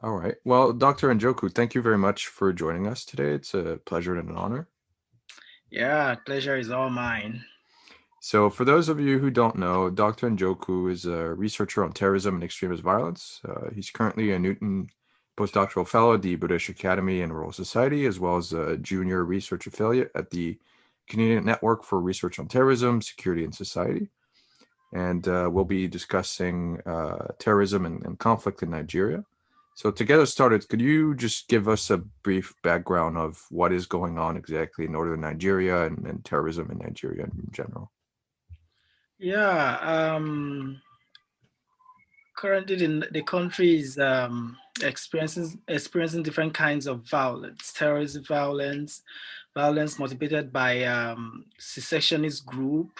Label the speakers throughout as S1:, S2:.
S1: All right. Well, Dr. Njoku, thank you very much for joining us today. It's a pleasure and an honor.
S2: Yeah, pleasure is all mine.
S1: So, for those of you who don't know, Dr. Njoku is a researcher on terrorism and extremist violence. He's currently a Newton postdoctoral fellow at the British Academy and Royal Society, as well as a junior research affiliate at the Canadian Network for Research on Terrorism, Security, and Society. And we'll be discussing terrorism and conflict in Nigeria. So to get us started, could you just give us a brief background of what is going on exactly in northern Nigeria and terrorism in Nigeria in general?
S2: Yeah, currently the country is experiencing different kinds of violence, terrorist violence, violence motivated by secessionist group,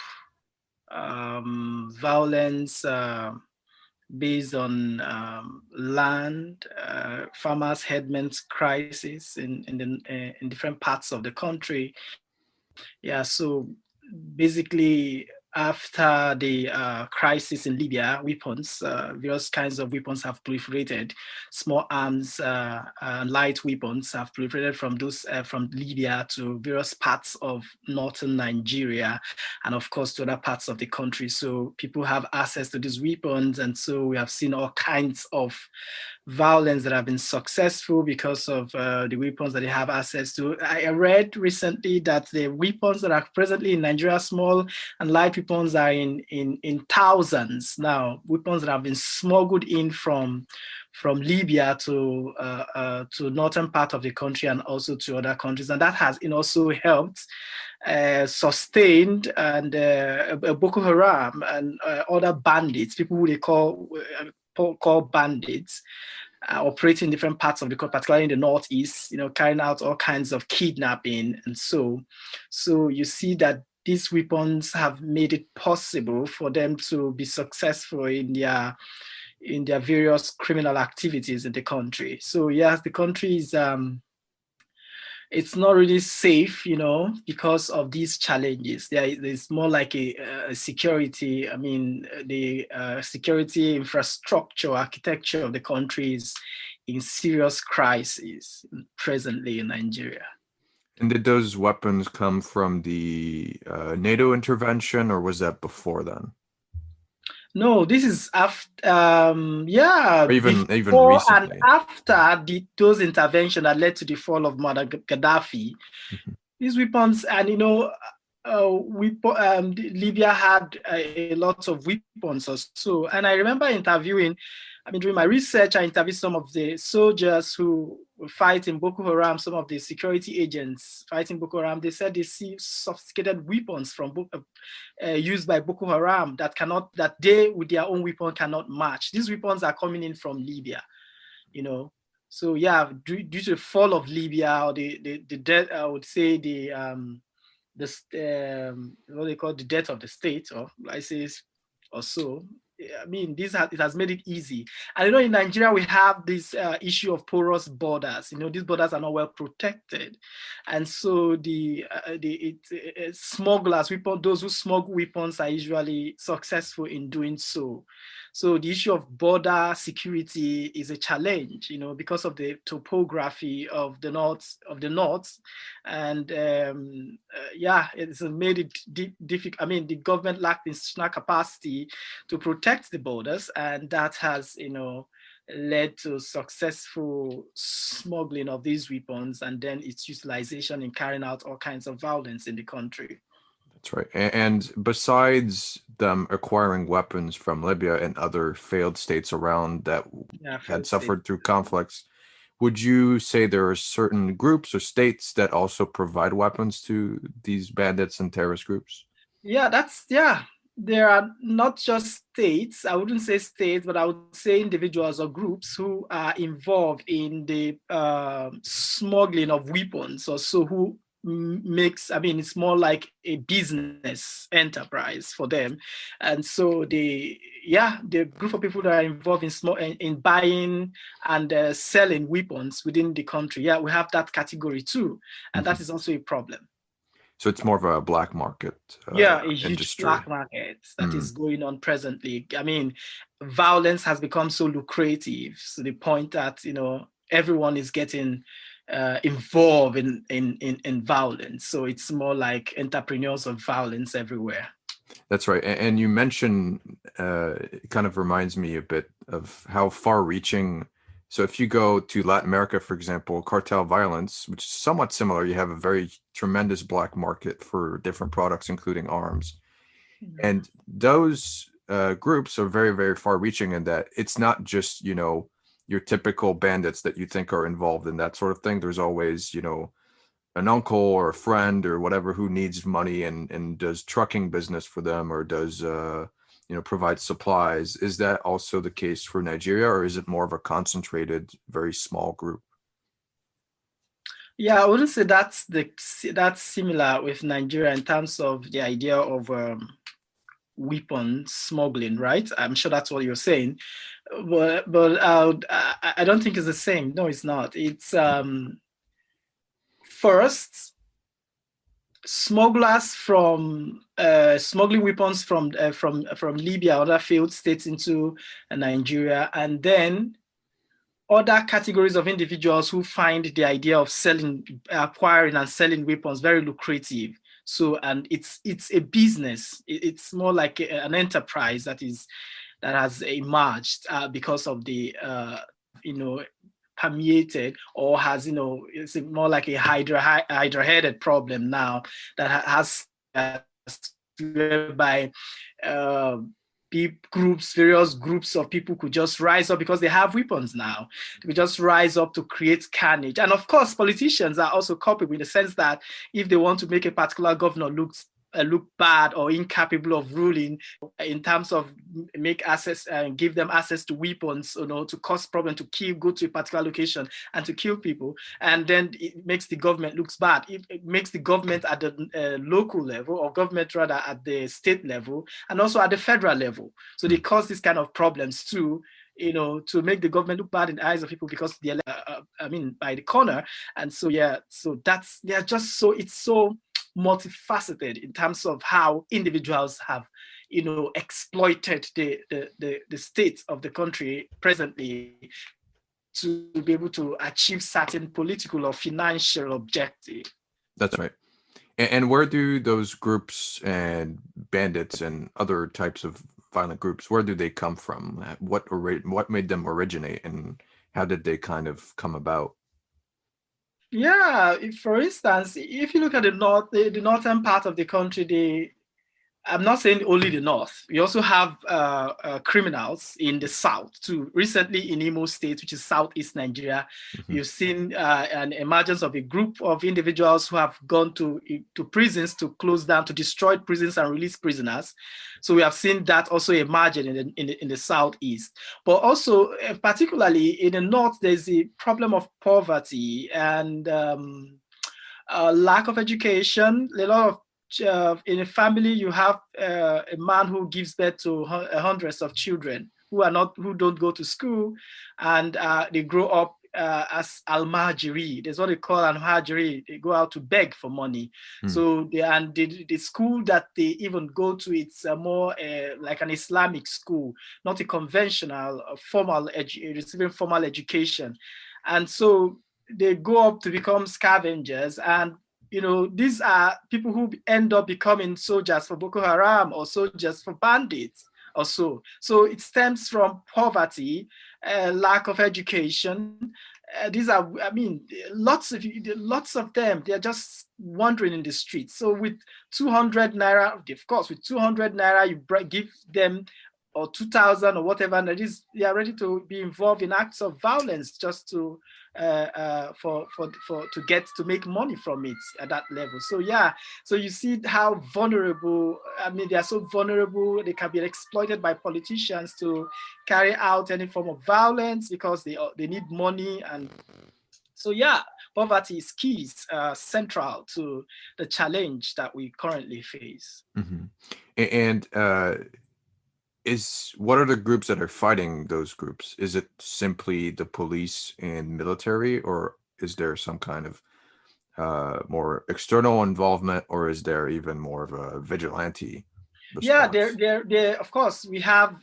S2: violence based on land, farmers' headmen's crisis in different parts of the country. Yeah, so basically, after the crisis in Libya, weapons, various kinds of weapons have proliferated. Small arms, light weapons have proliferated from those from Libya to various parts of northern Nigeria, and of course to other parts of the country. So people have access to these weapons, and so we have seen all kinds of violence that have been successful because of the weapons that they have access to. I read recently that the weapons that are presently in Nigeria, small and light weapons, are in thousands now. Weapons that have been smuggled in from Libya to northern part of the country and also to other countries, and that has also helped sustained and Boko Haram and other bandits, people who they call bandits, operating in different parts of the country, particularly in the Northeast, carrying out all kinds of kidnapping. And so you see that these weapons have made it possible for them to be successful in their various criminal activities in the country. So yes, the country is it's not really safe, because of these challenges. There's more like a security. I mean, the security infrastructure, architecture of the country is in serious crisis presently in Nigeria.
S1: And did those weapons come from the NATO intervention, or was that before then?
S2: No, this is after,
S1: Or even
S2: before and
S1: recently?
S2: after those interventions that led to the fall of Muammar Gaddafi.
S1: Mhm.
S2: These weapons, and Libya had a lot of weapons or so. And I remember during my research, I interviewed some of the soldiers who were fighting Boko Haram, some of the security agents fighting Boko Haram. They said they see sophisticated weapons used by Boko Haram that they with their own weapon cannot match. These weapons are coming in from Libya, So yeah, due to the fall of Libya or the death, I would say what they call the death of the state, or ISIS or so. I mean, it has made it easy. And in Nigeria we have this issue of porous borders. These borders are not well protected, and so the smugglers, those who smuggle weapons, are usually successful in doing so. So the issue of border security is a challenge, because of the topography of the north, and it's made it difficult. I mean, the government lacked institutional capacity to protect the borders, and that has, led to successful smuggling of these weapons and then its utilization in carrying out all kinds of violence in the country.
S1: That's right. And besides them acquiring weapons from Libya and other failed states around that had suffered through conflicts, would you say there are certain groups or states that also provide weapons to these bandits and terrorist groups?
S2: Yeah. There are not just states, I wouldn't say states, but I would say individuals or groups who are involved in the smuggling of weapons, or so, who it's more like a business enterprise for them. And so the group of people that are involved in buying and selling weapons within the country, we have that category too. And that is also a problem.
S1: So it's more of a black market
S2: Yeah, a huge
S1: industry.
S2: black market that
S1: Mm,
S2: is going on presently. I mean, violence has become so lucrative to the point that, everyone is getting involved in violence. So it's more like entrepreneurs of violence everywhere.
S1: that's right. And you mentioned, it kind of reminds me a bit of how far-reaching. So if you go to Latin America, for example, cartel violence, which is somewhat similar, you have a very tremendous black market for different products, including arms. And those groups are very, very far-reaching in that it's not just, your typical bandits that you think are involved in that sort of thing. There's always, an uncle or a friend or whatever who needs money and does trucking business for them or does provide supplies. Is that also the case for Nigeria, or is it more of a concentrated, very small group?
S2: Yeah, I wouldn't say that's similar with Nigeria in terms of the idea of weapon smuggling, right? I'm sure that's what you're saying, but I don't think it's the same. No, it's not. It's first smugglers from smuggling weapons from Libya, other failed states into Nigeria, and then other categories of individuals who find the idea of acquiring and selling weapons very lucrative. So, and it's a business. It's more like an enterprise that has emerged because of the permeated, or has, it's more like a hydra-headed problem now that has whereby uh, various groups of people could just rise up because they have weapons now. They could just rise up to create carnage. And of course, politicians are also culpable in the sense that if they want to make a particular governor look bad or incapable of ruling in terms of make access and give them access to weapons, to cause problem, to go to a particular location and to kill people, and then it makes the government looks bad. It makes the government at the local level, or government rather at the state level, and also at the federal level. So they cause these kind of problems too, to make the government look bad in the eyes of people because they're, by the corner. And so, yeah, so they're just so, it's so multifaceted in terms of how individuals have, exploited the state of the country presently to be able to achieve certain political or financial objective.
S1: That's right. And where do those groups and bandits and other types of violent groups, where do they come from? What made them originate, and how did they kind of come about?
S2: Yeah, for instance, if you look at the northern part of the country, I'm not saying only the north. We also have criminals in the south too. Recently in Imo State, which is southeast Nigeria,
S1: Hmm.
S2: you've seen an emergence of a group of individuals who have gone to prisons to close down, to destroy prisons and release prisoners. So we have seen that also emerging in the southeast. But also, particularly in the north, there's a problem of poverty and lack of education. A lot of in a family, you have a man who gives birth to hundreds of children who don't go to school, and they grow up as almajiri. There's what they call almajiri. They go out to beg for money.
S1: Hmm.
S2: So the school that they even go to, it's more like an Islamic school, not a conventional receiving formal education, and so they go up to become scavengers. And these are people who end up becoming soldiers for Boko Haram or soldiers for bandits or so. So it stems from poverty, lack of education. These are, I mean, lots of them. They're just wandering in the streets. So with 200 naira, of course, with 200 naira, you give them, or 2,000 or whatever, and they are ready to be involved in acts of violence just to to get to make money from it at that level. So yeah, so you see how vulnerable. I mean, they are so vulnerable. They can be exploited by politicians to carry out any form of violence because they need money. And so yeah, poverty is key, central to the challenge that we currently face.
S1: Hmm. And is what are the groups that are fighting those groups? Is it simply the police and military, or is there some kind of more external involvement, or is there even more of a vigilante
S2: Yeah,
S1: response?
S2: there. Of course, we have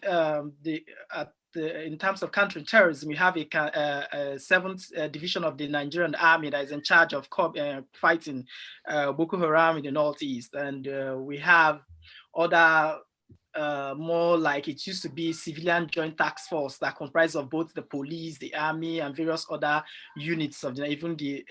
S2: in terms of counterterrorism, we have a seventh division of the Nigerian army that is in charge of fighting Boko Haram in the Northeast, and we have other more like it used to be civilian joint task force that comprised of both the police, the army, and various other units of even the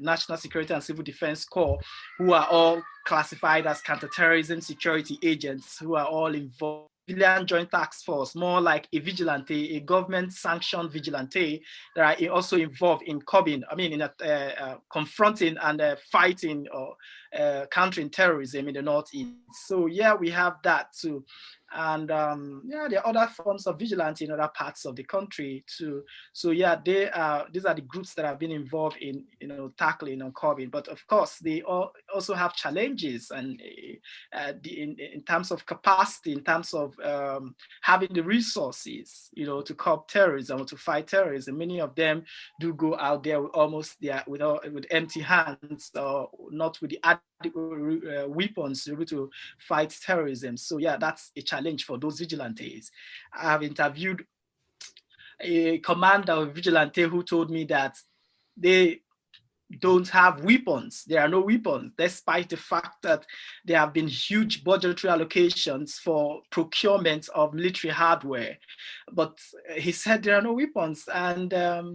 S2: National Security and Civil Defense Corps, who are all classified as counterterrorism security agents, who are all involved. Civilian joint task force, more like a vigilante, a government-sanctioned vigilante that are also involved in curbing, in confronting and fighting or countering terrorism in the Northeast. So yeah, we have that too. And yeah, there are other forms of vigilante in other parts of the country too. So yeah, these are the groups that have been involved in tackling and curbing. But of course, they also have challenges and in terms of capacity, in terms of having the resources, to curb terrorism or to fight terrorism. Many of them do go out there with empty hands or not with the adequate weapons to be able to fight terrorism. So yeah, that's a challenge for those vigilantes. I have interviewed a commander of vigilante who told me that they don't have weapons. There are no weapons, despite the fact that there have been huge budgetary allocations for procurement of military hardware. But he said there are no weapons, and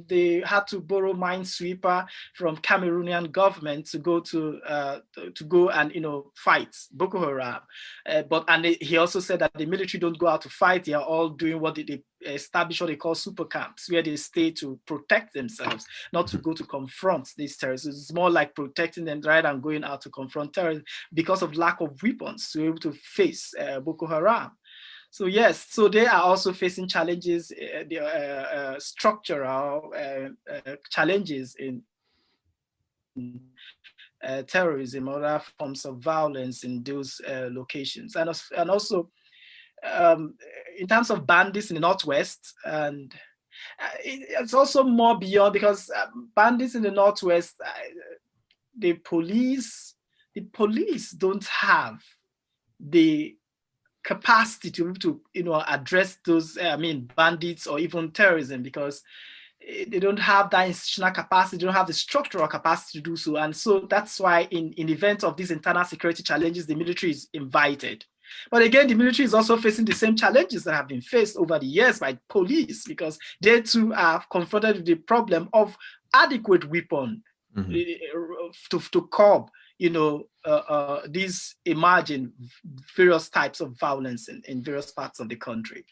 S2: they had to borrow minesweeper from Cameroonian government to go and fight Boko Haram. And he also said that the military don't go out to fight; they are all doing what they establish what they call super camps, where they stay to protect themselves, not to go to confront these terrorists. It's more like protecting them rather than going out to confront terrorists because of lack of weapons to be able to face Boko Haram. So yes, so they are also facing challenges, structural challenges in terrorism, other forms of violence in those locations, and also in terms of bandits in the Northwest, and it's also more beyond, because bandits in the Northwest, the police don't have the capacity to address those bandits or even terrorism, because they don't have that institutional capacity, they don't have the structural capacity to do so. And so that's why in event of these internal security challenges, the military is invited. But again, the military is also facing the same challenges that have been faced over the years by police, because they too are confronted with the problem of adequate weapon to curb these emerging various types of violence in various parts of the country.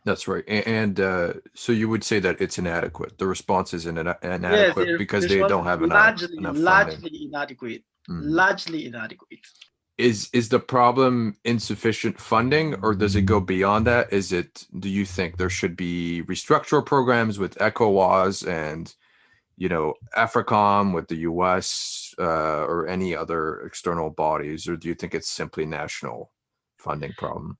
S1: That's right. And so you would say that it's inadequate. The response is inadequate
S2: Yes,
S1: because they don't have enough funding.
S2: Largely inadequate. Largely inadequate.
S1: Is the problem insufficient funding, or does it go beyond that? Do you think there should be restructural programs with ECOWAS and AFRICOM with the US or any other external bodies, or do you think it's simply national funding problem?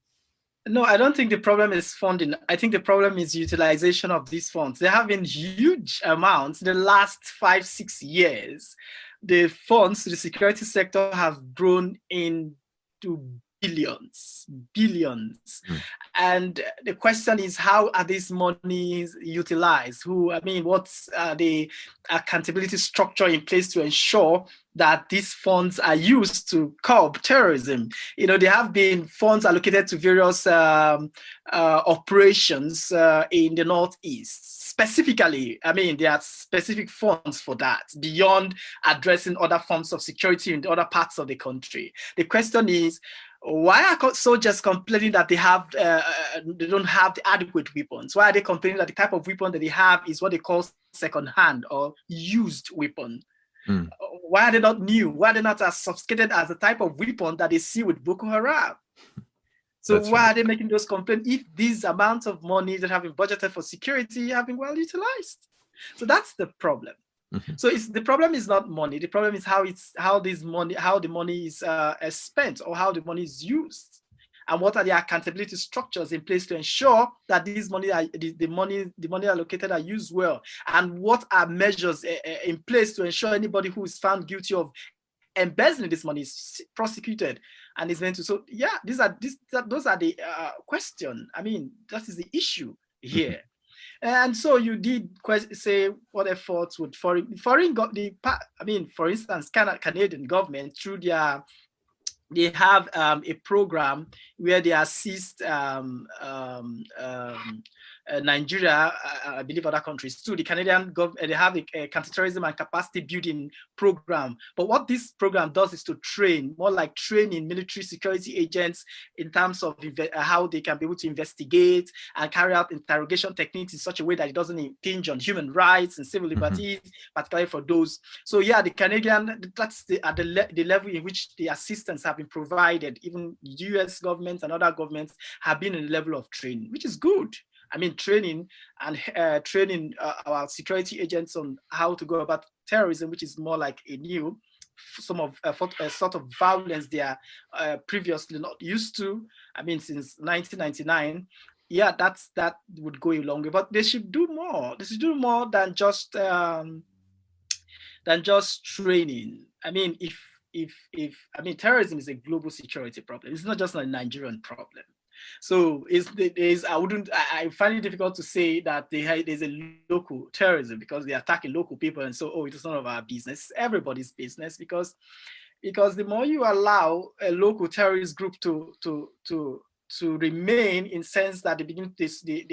S2: No, I don't think the problem is funding. I think the problem is utilization of these funds. There have been huge amounts in the last 5-6 years. The funds to the security sector have grown into billions. And the question is, how are these monies utilized? What's the accountability structure in place to ensure that these funds are used to curb terrorism? There have been funds allocated to various operations in the Northeast. Specifically, there are specific funds for that beyond addressing other forms of security in the other parts of the country. The question is, why are soldiers complaining that they don't have the adequate weapons? Why are they complaining that the type of weapon that they have is what they call second-hand or used weapon? Why are they not new? Why are they not as sophisticated as the type of weapon that they see with Boko Haram? So why are they making those complaints if these amounts of money that have been budgeted for security have been well utilized? So that's the problem. So the problem is not money. The problem is how the money is spent, or how the money is used. and what are the accountability structures in place to ensure that these money are, the money allocated are used well, and what are measures in place to ensure anybody who is found guilty of embezzling this money is prosecuted and is meant to. So yeah, those are the question. I mean, that is the issue here. And so you did say what efforts would for instance, Canadian government through they have a program where they assist Nigeria, I believe other countries too. The Canadian government, they have a counterterrorism and capacity building program. But what this program does is to train, more like training military security agents in terms of how they can be able to investigate and carry out interrogation techniques in such a way that it doesn't impinge on human rights and civil liberties, particularly for those. So yeah, the Canadian, that's at the level in which the assistance have been provided. Even US governments and other governments have been in the level of training, which is good. I mean, training our security agents on how to go about terrorism, which is more like a new sort of violence they are previously not used to. I mean, since 1999. Yeah, that would go a long way, but they should do more. They should do more than just training. I mean, terrorism is a global security problem. It's not just a Nigerian problem. So I find it difficult to say that there's a local terrorism because they're attacking local people, and so it's none of our business. It's everybody's business, because the more you allow a local terrorist group to remain, in sense that they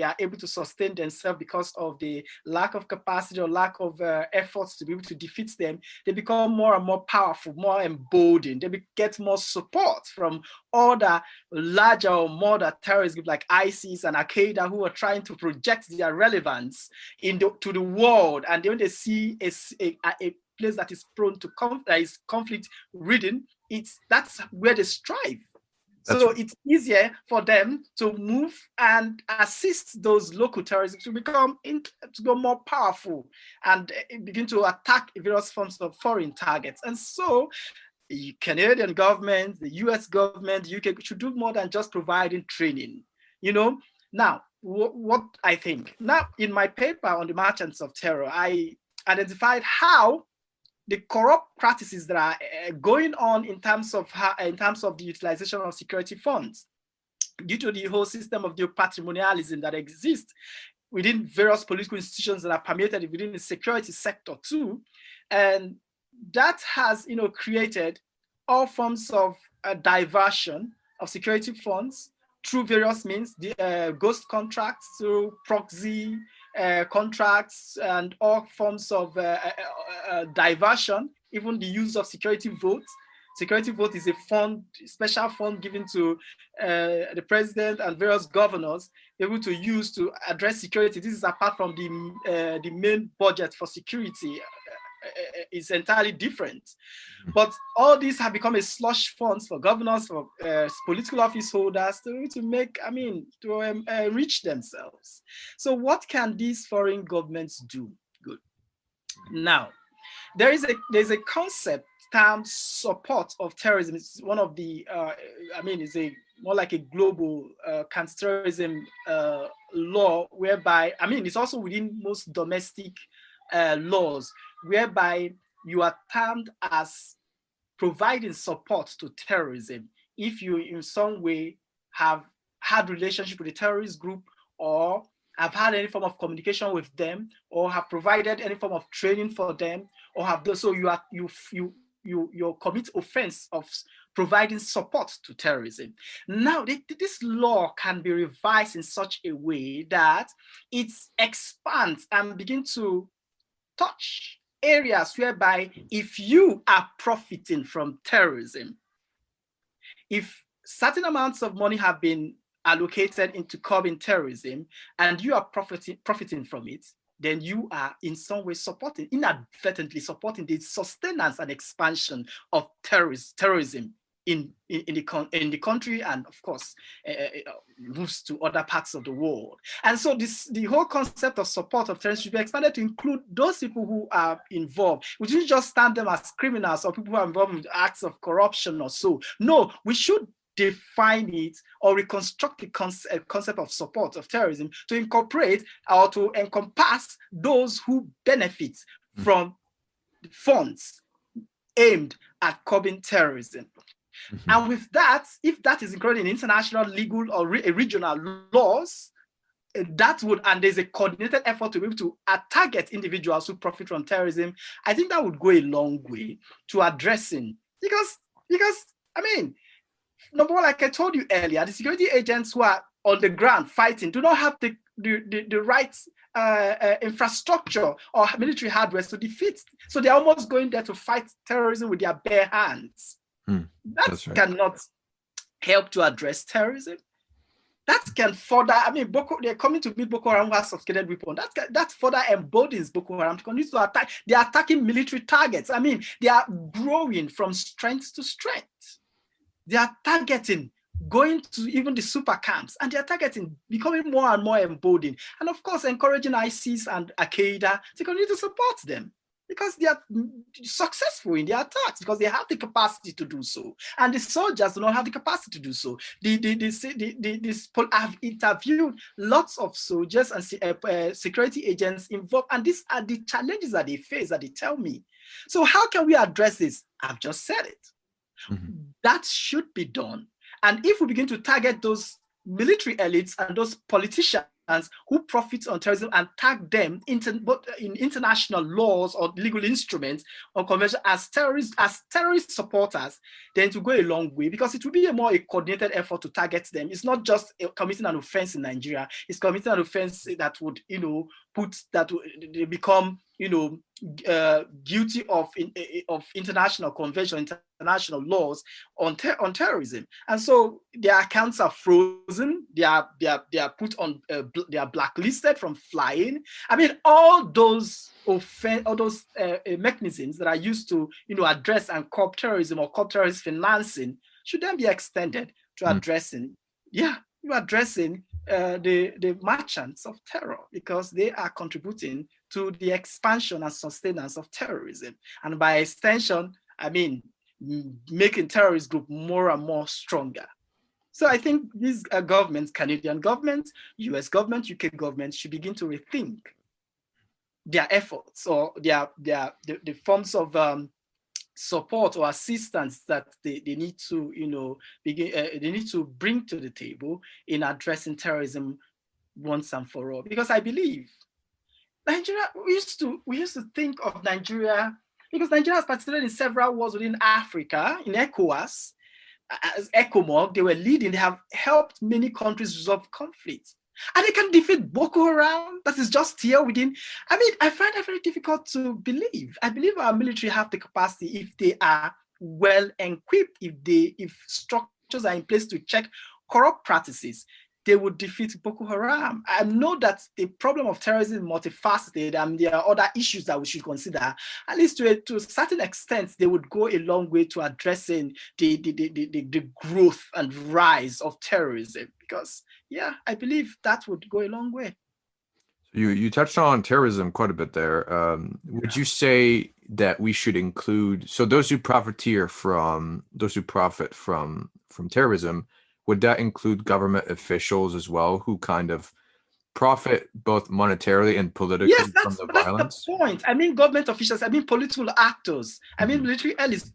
S2: are able to sustain themselves because of the lack of capacity or lack of efforts to be able to defeat them, they become more and more powerful, more emboldened. They get more support from other larger or more terrorist groups like ISIS and Al-Qaeda, who are trying to project their relevance to the world. And when they see a place that is prone to that is conflict ridden, that's where they strive. So it's easier for them to move and assist those local terrorists to become more powerful and begin to attack various forms of foreign targets. And so the Canadian government, the US government, the UK should do more than just providing training. Now, what I think, now in my paper on the merchants of terror, I identified how the corrupt practices that are going on in terms of the utilization of security funds, due to the whole system of the patrimonialism that exists within various political institutions that are permeated within the security sector too, and that has created all forms of diversion of security funds through various means, the ghost contracts, through proxy contracts, and all forms of diversion, even the use of security votes. Security vote is a fund, special fund given to the president and various governors, able to use to address security. This is apart from the main budget for security. Is entirely different. But all these have become a slush funds for governors, for political office holders to make, to enrich themselves. So what can these foreign governments do? Good. Now, there's a concept termed support of terrorism. It's one of the, it's more like a global counterterrorism law, whereby, it's also within most domestic laws, whereby you are termed as providing support to terrorism if you in some way have had relationship with a terrorist group, or have had any form of communication with them, or have provided any form of training for them, or have done so. You commit offense of providing support to terrorism. Now, this law can be revised in such a way that it expands and begin to touch areas whereby if you are profiting from terrorism, if certain amounts of money have been allocated into curbing terrorism and you are profiting from it, then you are in some way inadvertently supporting the sustenance and expansion of terrorism in the country, and of course moves to other parts of the world. And so the whole concept of support of terrorism should be expanded to include those people who are involved. We shouldn't just stand them as criminals or people who are involved with acts of corruption or so. No, we should define it or reconstruct the concept of support of terrorism to incorporate or to encompass those who benefit from funds aimed at curbing terrorism. And with that, if that is included in international legal or regional laws, that would, and there's a coordinated effort to be able to target individuals who profit from terrorism, I think that would go a long way to addressing, because I mean, number one, like I told you earlier, the security agents who are on the ground fighting do not have the right infrastructure or military hardware to defeat. So they're almost going there to fight terrorism with their bare hands. That cannot help to address terrorism. That can further, I mean, they're coming to meet Boko Haram who has sophisticated weapons. That further embodies Boko Haram to continue to attack. They're attacking military targets. I mean, they are growing from strength to strength. They are targeting, going to even the super camps, and they are targeting, becoming more and more emboldened. And of course, encouraging ISIS and Al-Qaeda to continue to support them, because they are successful in their attacks, because they have the capacity to do so. And the soldiers do not have the capacity to do so. I've interviewed lots of soldiers and security agents involved, and these are the challenges that they face, that they tell me. So how can we address this? I've just said it. That should be done. And if we begin to target those military elites and those politicians who profit on terrorism and tag them in international laws or legal instruments or convention as terrorist supporters, then to go a long way, because it will be a more coordinated effort to target them. It's not just committing an offense in Nigeria, it's committing an offense that would, they become, guilty of international convention, international laws on terrorism. And so their accounts are frozen, they are put on, they are blacklisted from flying. I mean, all those mechanisms that are used to, address and curb terrorism or curb terrorist financing should then be extended to addressing, the merchants of terror, because they are contributing to the expansion and sustenance of terrorism. And by extension, I mean, making terrorist group more and more stronger. So I think these governments, Canadian government, US government, UK government, should begin to rethink their efforts or the forms of support or assistance that they need to, they need to bring to the table in addressing terrorism once and for all. Because I believe Nigeria, we used to think of Nigeria, because Nigeria has participated in several wars within Africa, in ECOWAS, as ECOMOG, they were leading, they have helped many countries resolve conflicts. And they can defeat Boko Haram, that is just here within. I mean, I find that very difficult to believe. I believe our military have the capacity, if they are well equipped, if structures are in place to check corrupt practices, they would defeat Boko Haram. I know that the problem of terrorism is multifaceted, and there are other issues that we should consider. At least to a certain extent, they would go a long way to addressing the growth and rise of terrorism. Because, yeah, I believe that would go a long way.
S1: You touched on terrorism quite a bit there. Would you say that we should include, so those who profit from terrorism, would that include government officials as well, who kind of profit both monetarily and politically from the violence?
S2: That's the point. I mean, government officials, I mean, political actors, I mean, military elites,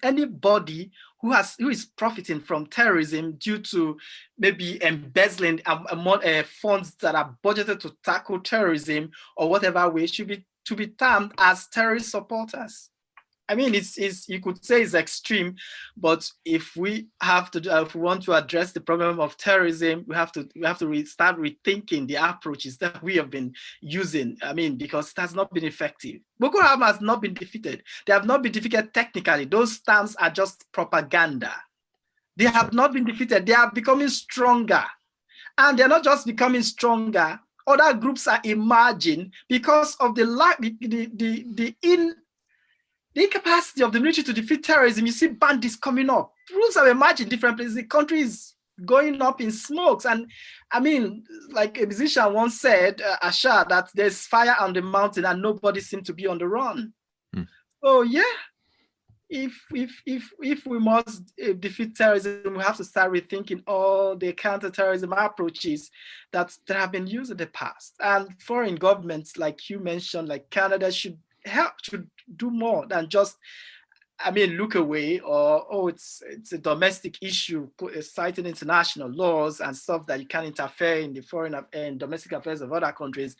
S2: anybody who is profiting from terrorism due to maybe embezzling funds that are budgeted to tackle terrorism or whatever way, should be termed as terrorist supporters. I mean, it's you could say it's extreme, but if we want to address the problem of terrorism, we have to start rethinking the approaches that we have been using. I mean, because it has not been effective. Boko Haram has not been defeated. They have not been defeated technically. Those terms are just propaganda. They have not been defeated. They are becoming stronger, and they're not just becoming stronger. Other groups are emerging because of the incapacity of the military to defeat terrorism. You see bandits coming up. Rules have emerged in different places. The country is going up in smokes. And I mean, like a musician once said, Asha, that there's fire on the mountain and nobody seems to be on the run. So yeah, if we must defeat terrorism, we have to start rethinking all the counterterrorism approaches that have been used in the past. And foreign governments, like you mentioned, like Canada, should do more than just, look away, or it's a domestic issue, citing international laws and stuff that you can't interfere in the foreign and domestic affairs of other countries.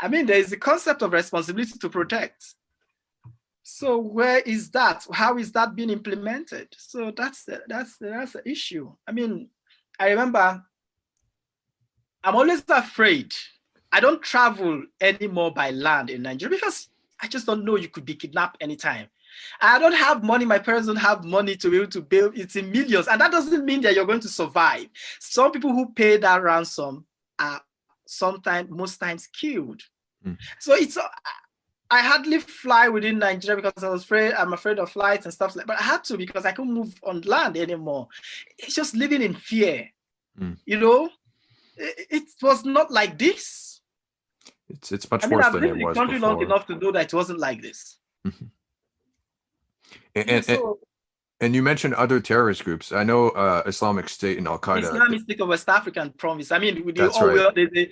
S2: There is the concept of responsibility to protect. So where is that? How is that being implemented? So that's the issue. I remember I'm always afraid. I don't travel anymore by land in Nigeria because I just don't know, you could be kidnapped anytime. I don't have money. My parents don't have money to be able to build. It's in millions. And that doesn't mean that you're going to survive. Some people who pay that ransom are most times killed. So I hardly fly within Nigeria because I'm afraid of flights and stuff like that. But I had to, because I couldn't move on land anymore. It's just living in fear. It was not like this.
S1: It's much worse than it was before. I've been in the country
S2: long enough to know that it wasn't like this.
S1: And you mentioned other terrorist groups. I know Islamic State and Al Qaeda.
S2: Islamic State of West African province.
S1: That's right.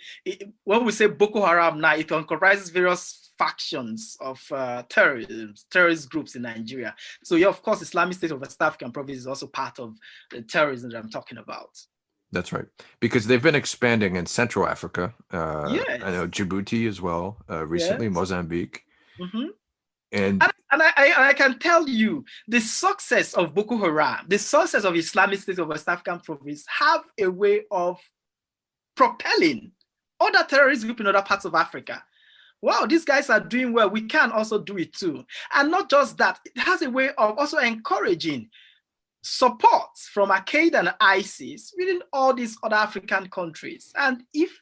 S2: When we say Boko Haram now, it comprises various factions of terrorist groups in Nigeria. So yeah, of course, Islamic State of West African province is also part of the terrorism that I'm talking about.
S1: That's right, because they've been expanding in Central Africa.
S2: Yes.
S1: I know Djibouti as well. Recently, yes. Mozambique.
S2: Mm-hmm. And I can tell you, the success of Boko Haram, the success of Islamic State of West African province have a way of propelling other terrorist groups in other parts of Africa. Wow, these guys are doing well. We can also do it too. And not just that, it has a way of also encouraging support from Al-Qaeda and ISIS within all these other African countries. And if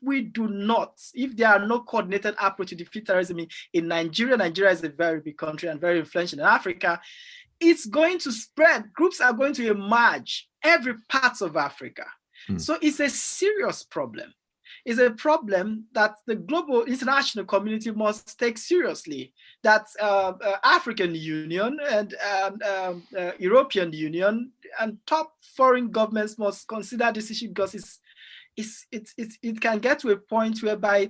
S2: there are no coordinated approach to defeat terrorism in Nigeria is a very big country and very influential in Africa, it's going to spread. Groups are going to emerge every part of Africa. So it's a serious problem. It's a problem that the global international community must take seriously, that African Union and European Union and top foreign governments must consider this issue, because it can get to a point whereby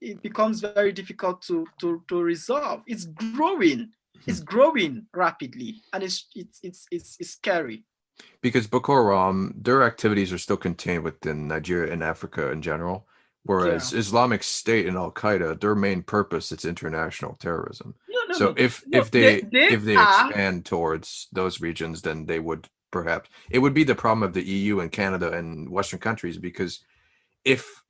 S2: it becomes very difficult to resolve. It's growing rapidly, and it's scary.
S1: Because Boko Haram, their activities are still contained within Nigeria and Africa in general, whereas Islamic State and Al Qaeda, their main purpose is international terrorism. If they expand towards those regions, then they would perhaps, it would be the problem of the EU and Canada and Western countries, because if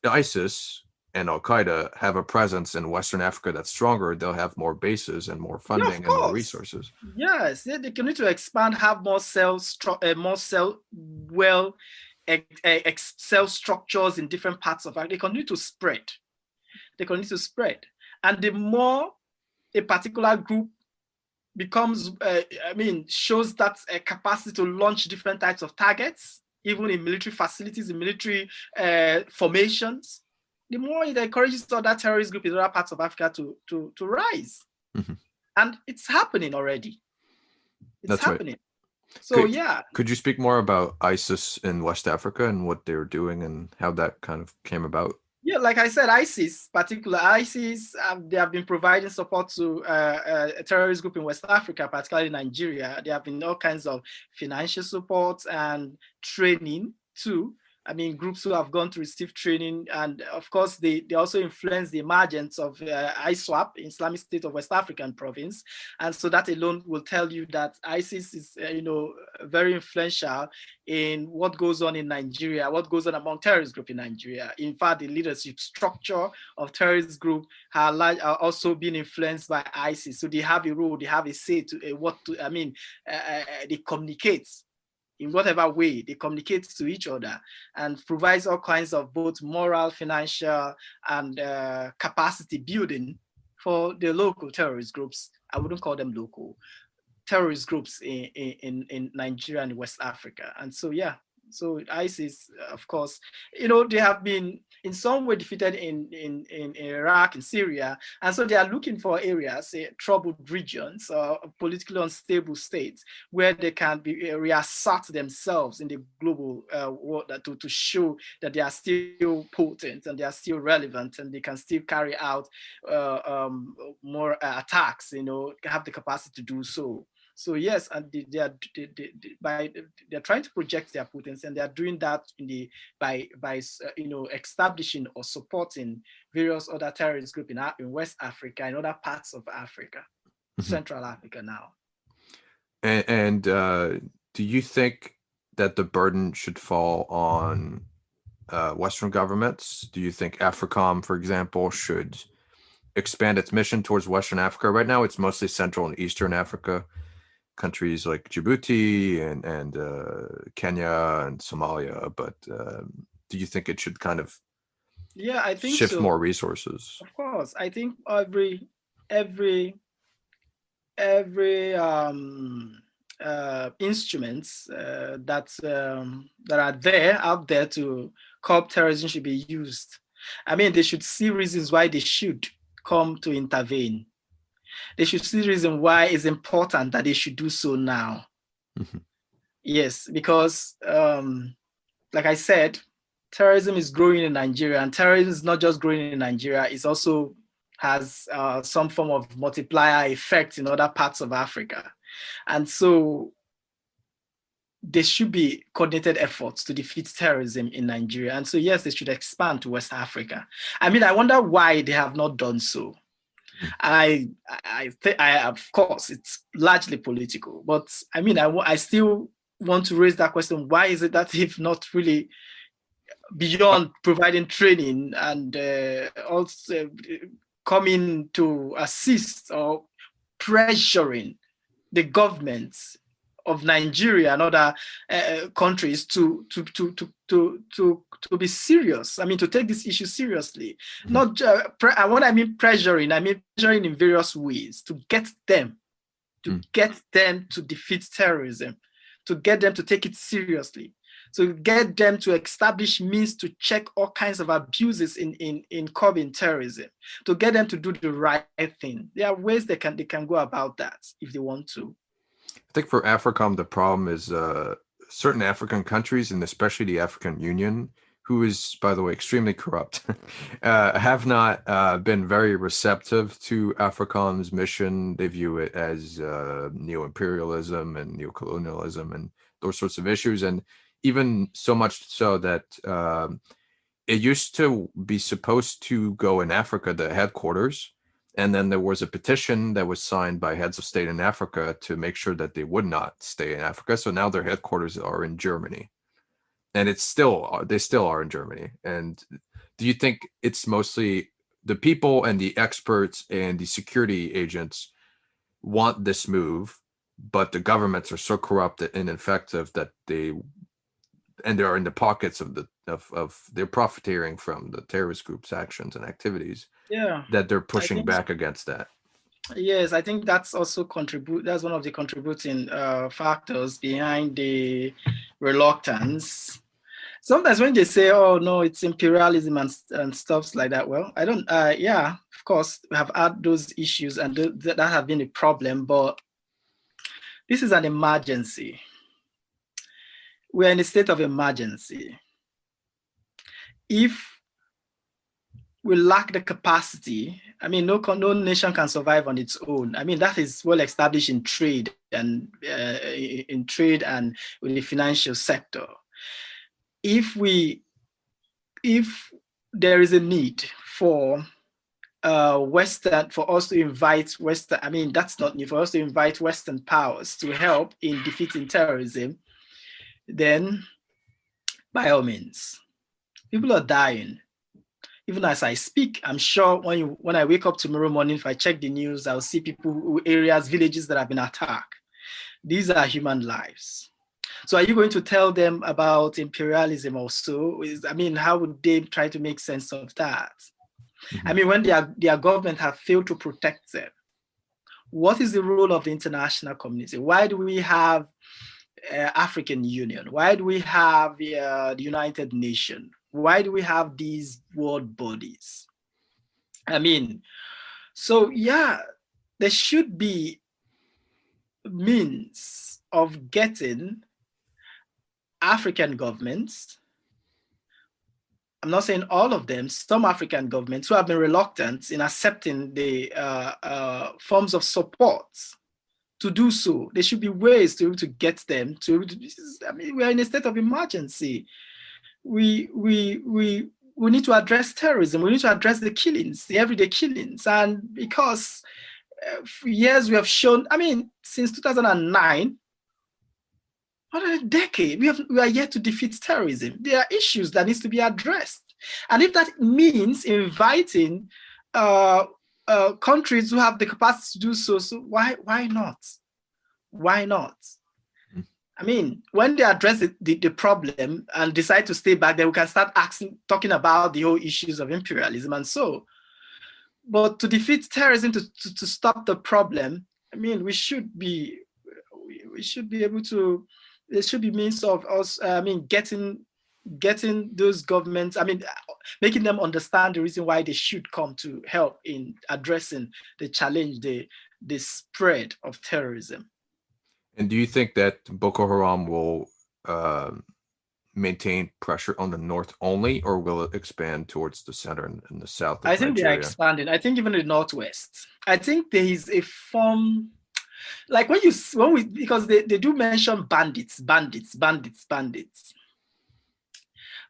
S1: ISIS and Al Qaeda have a presence in Western Africa that's stronger, they'll have more bases and more funding and more resources.
S2: Yes, they need to expand, have more cell structures in different parts of Africa. They continue to spread. And the more a particular group becomes, shows that a capacity to launch different types of targets, even in military facilities, in military formations, the more it encourages other terrorist groups in other parts of Africa to rise. Mm-hmm. And it's happening already. It's happening. Right. So
S1: Could you speak more about ISIS in West Africa and what they were doing and how that kind of came about?
S2: Yeah, like I said, ISIS, they have been providing support to a terrorist group in West Africa, particularly Nigeria. There have been all kinds of financial support and training too. Groups who have gone to receive training, and of course, they also influence the emergence of ISWAP, Islamic State of West African province, and so that alone will tell you that ISIS is, very influential in what goes on in Nigeria, what goes on among terrorist groups in Nigeria. In fact, the leadership structure of terrorist groups are also being influenced by ISIS, so they have a role, they have a say to they communicate. In whatever way they communicate to each other, and provides all kinds of both moral, financial, and capacity building for the local terrorist groups. I wouldn't call them local terrorist groups in Nigeria and West Africa. And so, So ISIS, of course, they have been in some way defeated in Iraq and Syria, and so they are looking for areas, troubled regions, politically unstable states, where they can be reassert themselves in the global world to show that they are still potent and they are still relevant and they can still carry out more attacks, have the capacity to do so. So yes, and they're trying to project their potency, and they are doing that by establishing or supporting various other terrorist groups in West Africa and other parts of Africa, Central Africa now.
S1: And do you think that the burden should fall on Western governments? Do you think AFRICOM, for example, should expand its mission towards Western Africa? Right now, it's mostly Central and Eastern Africa, countries like Djibouti and Kenya and Somalia. But do you think it should kind of
S2: I think
S1: shift
S2: so.
S1: more resources?
S2: Of course, I think every instruments that are out there to curb terrorism should be used. I mean, they should see reasons why they should come to intervene. They should see reason why it's important that they should do so now. Yes, because like I said, terrorism is growing in Nigeria, and terrorism is not just growing in Nigeria, it also has some form of multiplier effect in other parts of Africa. And so there should be coordinated efforts to defeat terrorism in Nigeria. And so, yes, they should expand to West Africa. I mean, I wonder why they have not done so. I think, of course, it's largely political, but I mean, I still want to raise that question. Why is it that if not really beyond providing training and also coming to assist or pressuring the governments of Nigeria and other countries to be serious? I mean, to take this issue seriously. Not when I mean pressuring, I mean pressuring in various ways to get them to defeat terrorism, to get them to take it seriously, to get them to establish means to check all kinds of abuses in curbing terrorism, to get them to do the right thing. There are ways they can go about that if they want to.
S1: I think for AFRICOM, the problem is certain African countries, and especially the African Union, who is, by the way, extremely corrupt, have not been very receptive to AFRICOM's mission. They view it as neo-imperialism and neo-colonialism and those sorts of issues. And even so much so that it used to be supposed to go in Africa, the headquarters. And then there was a petition that was signed by heads of state in Africa to make sure that they would not stay in Africa. So now their headquarters are in Germany. And they still are in Germany. And do you think it's mostly the people and the experts and the security agents want this move, but the governments are so corrupt and ineffective that they are in the pockets of they're profiteering from the terrorist group's actions and activities, that they're pushing back against that?
S2: Yes, I think that's also that's one of the contributing factors behind the reluctance. Sometimes when they say, oh no, it's imperialism and stuff like that, well, I don't, yeah, of course, we have had those issues and that have been a problem, but this is an emergency. We're in a state of emergency. If we lack the capacity, I mean, no nation can survive on its own. I mean, that is well established in trade and with the financial sector. If there is a need for us to invite Western, I mean, that's not new, for us to invite Western powers to help in defeating terrorism, then by all means, people are dying. Even as I speak, I'm sure when I wake up tomorrow morning, if I check the news, I'll see villages that have been attacked. These are human lives. So are you going to tell them about imperialism also? I mean, how would they try to make sense of that? I mean, when their government have failed to protect them, what is the role of the international community? Why do we have African Union? Why do we have the United Nations? Why do we have these world bodies? I mean, so yeah, there should be means of getting African governments, I'm not saying all of them, some African governments who have been reluctant in accepting the forms of support to do so. There should be ways to get them to, I mean, we're in a state of emergency. We need to address terrorism. We need to address the killings, the everyday killings. And because for years we have shown, I mean, since 2009, more than a decade, we are yet to defeat terrorism. There are issues that needs to be addressed. And if that means inviting countries who have the capacity to do so, so why not? Why not? I mean, when they address the problem and decide to stay back, then we can start talking about the whole issues of imperialism and so. But to defeat terrorism, to stop the problem, I mean, we should be able to. There should be means of us. I mean, getting those governments. I mean, making them understand the reason why they should come to help in addressing the challenge, the spread of terrorism.
S1: And do you think that Boko Haram will maintain pressure on the north only, or will it expand towards the center and the south of
S2: I think
S1: Nigeria?
S2: they are expanding. I think even the northwest. I think there is a form, like because they do mention bandits.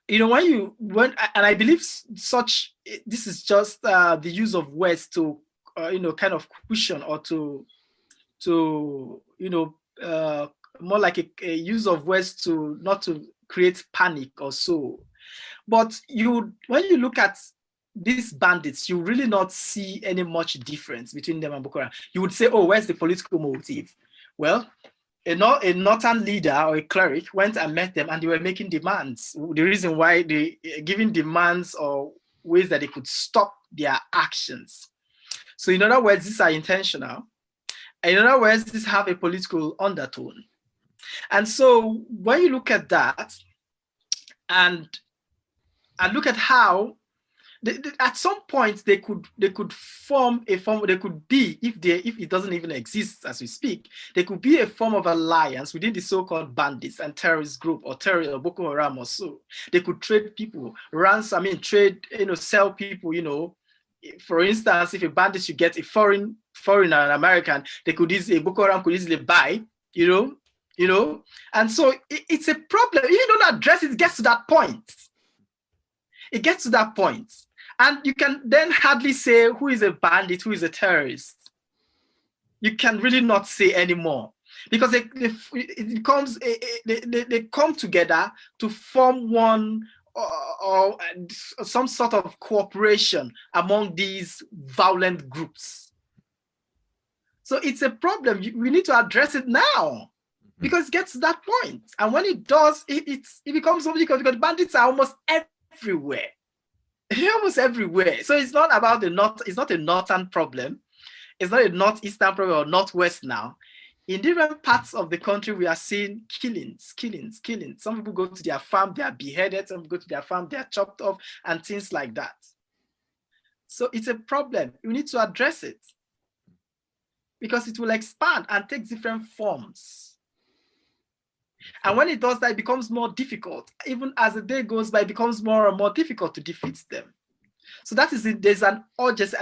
S2: You know, and I believe this is just the use of words to kind of cushion or to more like a use of words to not to create panic or so. But when you look at these bandits, you really not see any much difference between them and Boko Haram. You would say, oh, where's the political motive? Well, a northern leader or a cleric went and met them and they were making demands. The reason why they giving demands or ways that they could stop their actions. So in other words, these are intentional. In other words, these have a political undertone. And so when you look at that and look at how at some point they could form a form, they could be, if it doesn't even exist as we speak, there could be a form of alliance within the so-called bandits and terrorist group or terrorist or Boko Haram or so. They could trade people, sell people, for instance, if a bandit should get a foreigner, an American, a Boko Haram could easily buy, and so it's a problem. If you don't address it, it gets to that point. It gets to that point. And you can then hardly say who is a bandit, who is a terrorist. You can really not say anymore because they come together to form one or some sort of cooperation among these violent groups. So it's a problem. We need to address it now because it gets to that point. And when it does, it becomes something because the bandits are almost everywhere. Almost everywhere. So it's not about it's not a northern problem. It's not a northeastern problem or northwest now. In different parts of the country, we are seeing killings. Some people go to their farm, they are beheaded. Some people go to their farm, they are chopped off and things like that. So it's a problem. We need to address it because it will expand and take different forms. And when it does that, it becomes more difficult. Even as the day goes by, it becomes more and more difficult to defeat them. So that is it. There's an urgent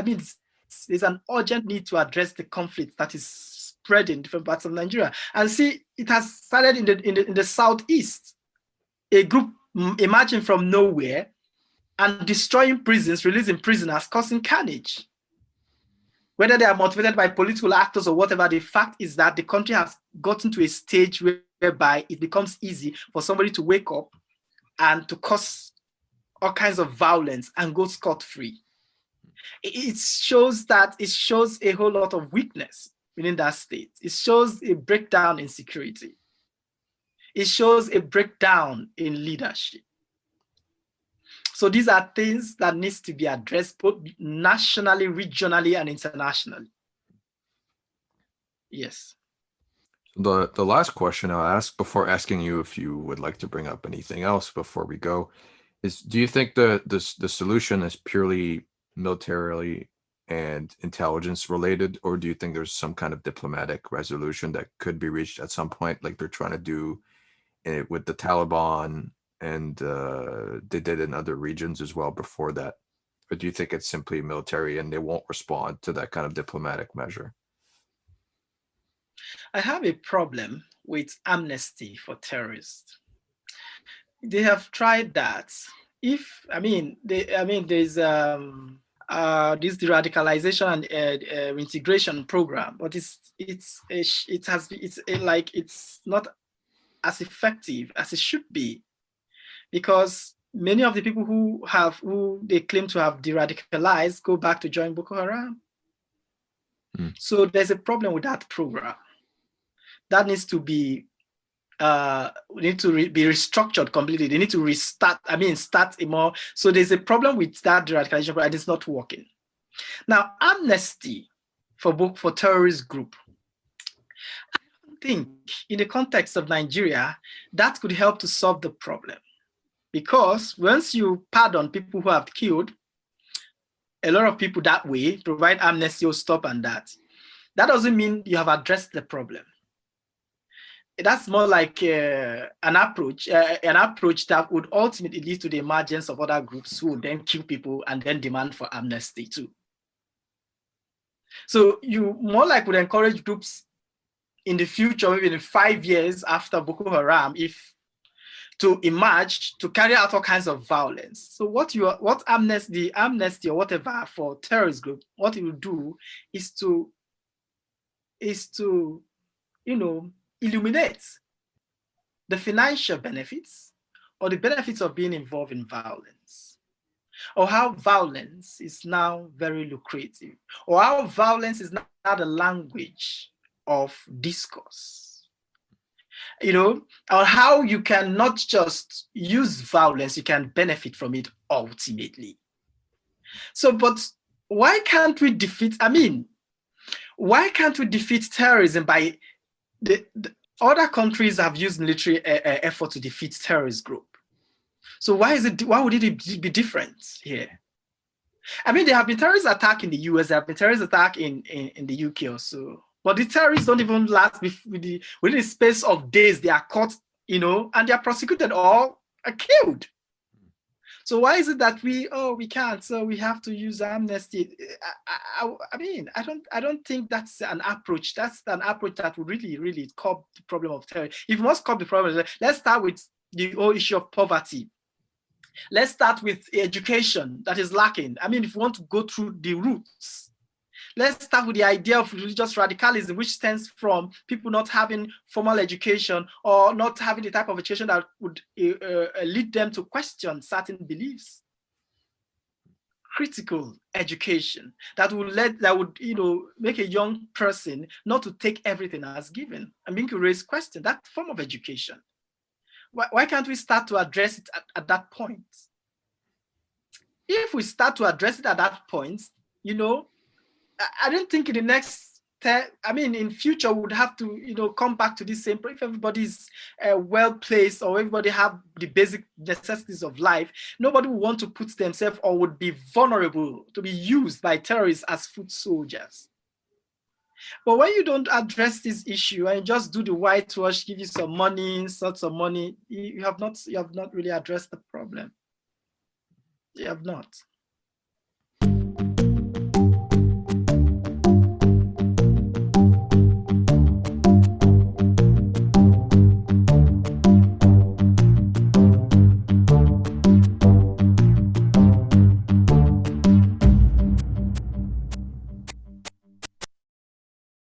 S2: need to address the conflict that is spreading in different parts of Nigeria. And see, it has started in the southeast. A group emerging from nowhere and destroying prisons, releasing prisoners, causing carnage. Whether they are motivated by political actors or whatever, the fact is that the country has gotten to a stage whereby it becomes easy for somebody to wake up and to cause all kinds of violence and go scot-free. It shows a whole lot of weakness within that state. It shows a breakdown in security. It shows a breakdown in leadership. So these are things that needs to be addressed both nationally, regionally, and internationally. Yes.
S1: The last question I'll ask before asking you if you would like to bring up anything else before we go is, do you think the solution is purely militarily and intelligence related, or do you think there's some kind of diplomatic resolution that could be reached at some point, like they're trying to do it with the Taliban, and they did in other regions as well before that? Or do you think it's simply military and they won't respond to that kind of diplomatic measure?
S2: I have a problem with amnesty for terrorists. They have tried that. There's this de-radicalization and integration program, but it's not as effective as it should be, because many of the people who they claim to have de-radicalized go back to join Boko Haram. So there's a problem with that program that needs to be be restructured completely. They need to restart. Start a more. So there's a problem with that de-radicalization program, and it's not working. Now, amnesty for terrorist group, I don't think in the context of Nigeria that could help to solve the problem, because once you pardon people who have killed a lot of people that way, provide amnesty or stop and that doesn't mean you have addressed the problem. That's more like an approach that would ultimately lead to the emergence of other groups who would then kill people and then demand for amnesty too. So you more like would encourage groups in the future, maybe in 5 years after Boko Haram, to emerge, to carry out all kinds of violence. So what amnesty or whatever for terrorist group, what it will do is to illuminate the financial benefits or the benefits of being involved in violence, or how violence is now very lucrative, or how violence is now the language of discourse. Or how you can not just use violence, you can benefit from it ultimately. So, but why can't we defeat terrorism by the other countries have used military effort to defeat terrorist group? So why would it be different here? There have been terrorist attacks in the US, there have been terrorist attacks in the UK also. But the terrorists don't even last within the space of days. They are caught, and they are prosecuted or are killed. So why is it that we can't? So we have to use amnesty. I don't think that's an approach. That's an approach that would really, really curb the problem of terror. If you must curb the problem, let's start with the whole issue of poverty. Let's start with education that is lacking. If you want to go through the roots, let's start with the idea of religious radicalism, which stems from people not having formal education or not having the type of education that would lead them to question certain beliefs. Critical education that would make a young person not to take everything as given and to raise questions. That form of education. Why can't we start to address it at that point? If we start to address it at that point, I don't think in the next in future we would have to come back to this same. If everybody's well placed or everybody have the basic necessities of life, nobody would want to put themselves or would be vulnerable to be used by terrorists as foot soldiers. But when you don't address this issue and just do the whitewash, give you some money, sorts of money, you have not really addressed the problem. You have not.